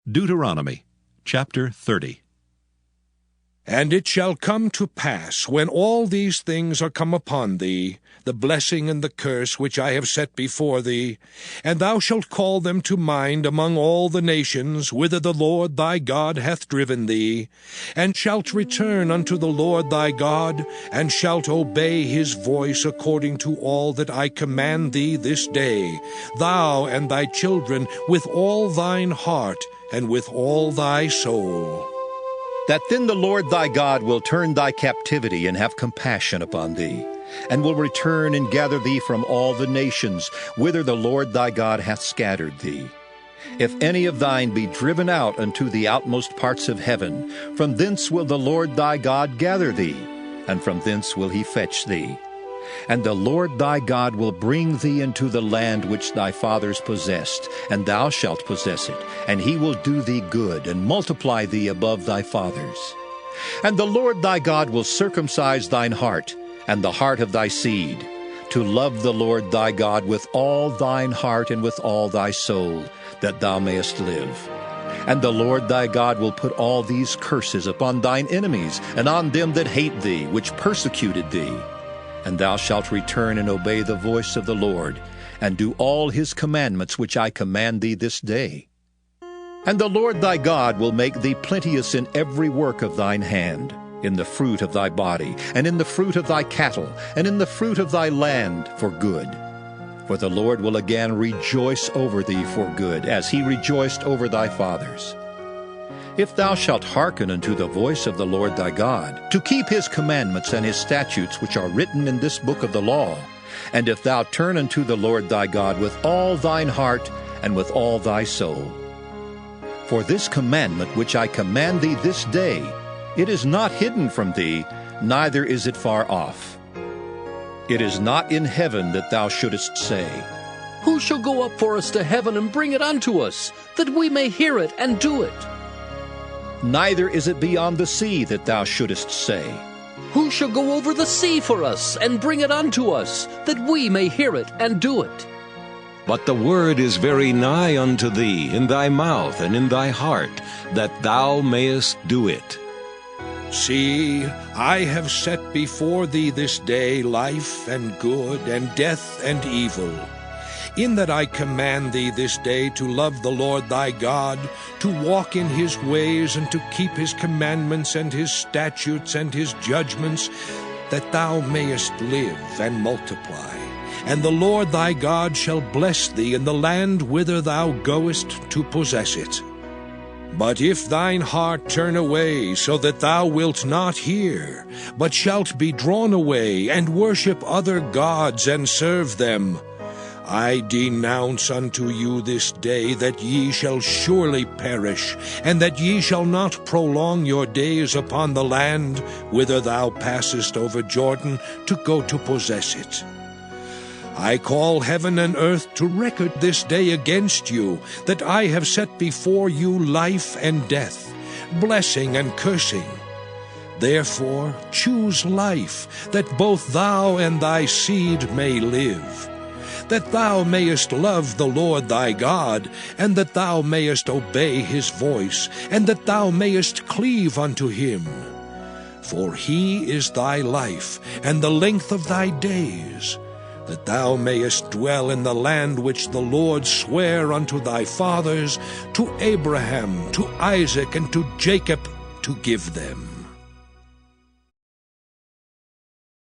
Deuteronomy chapter 30. And it shall come to pass, when all these things are come upon thee, the blessing and the curse which I have set before thee, and thou shalt call them to mind among all the nations, whither the Lord thy God hath driven thee, and shalt return unto the Lord thy God, and shalt obey his voice according to all that I command thee this day, thou and thy children, with all thine heart, and with all thy soul. That then the Lord thy God will turn thy captivity and have compassion upon thee, and will return and gather thee from all the nations, whither the Lord thy God hath scattered thee. If any of thine be driven out unto the outmost parts of heaven, from thence will the Lord thy God gather thee, and from thence will he fetch thee. And the Lord thy God will bring thee into the land which thy fathers possessed, and thou shalt possess it, and he will do thee good, and multiply thee above thy fathers. And the Lord thy God will circumcise thine heart, and the heart of thy seed, to love the Lord thy God with all thine heart and with all thy soul, that thou mayest live. And the Lord thy God will put all these curses upon thine enemies, and on them that hate thee, which persecuted thee. And thou shalt return and obey the voice of the Lord, and do all his commandments which I command thee this day. And the Lord thy God will make thee plenteous in every work of thine hand, in the fruit of thy body, and in the fruit of thy cattle, and in the fruit of thy land for good. For the Lord will again rejoice over thee for good, as he rejoiced over thy fathers. If thou shalt hearken unto the voice of the Lord thy God, to keep his commandments and his statutes which are written in this book of the law, and if thou turn unto the Lord thy God with all thine heart and with all thy soul. For this commandment which I command thee this day, it is not hidden from thee, neither is it far off. It is not in heaven that thou shouldest say, Who shall go up for us to heaven and bring it unto us, that we may hear it and do it? Neither is it beyond the sea that thou shouldest say, Who shall go over the sea for us and bring it unto us, that we may hear it and do it? But the word is very nigh unto thee, in thy mouth and in thy heart, that thou mayest do it. See, I have set before thee this day life and good, and death and evil. In that I command thee this day to love the Lord thy God, to walk in his ways, and to keep his commandments and his statutes and his judgments, that thou mayest live and multiply. And the Lord thy God shall bless thee in the land whither thou goest to possess it. But if thine heart turn away, so that thou wilt not hear, but shalt be drawn away, and worship other gods, and serve them, I denounce unto you this day that ye shall surely perish, and that ye shall not prolong your days upon the land whither thou passest over Jordan to go to possess it. I call heaven and earth to record this day against you, that I have set before you life and death, blessing and cursing. Therefore choose life, that both thou and thy seed may live, that thou mayest love the Lord thy God, and that thou mayest obey his voice, and that thou mayest cleave unto him. For he is thy life, and the length of thy days, that thou mayest dwell in the land which the Lord sware unto thy fathers, to Abraham, to Isaac, and to Jacob, to give them.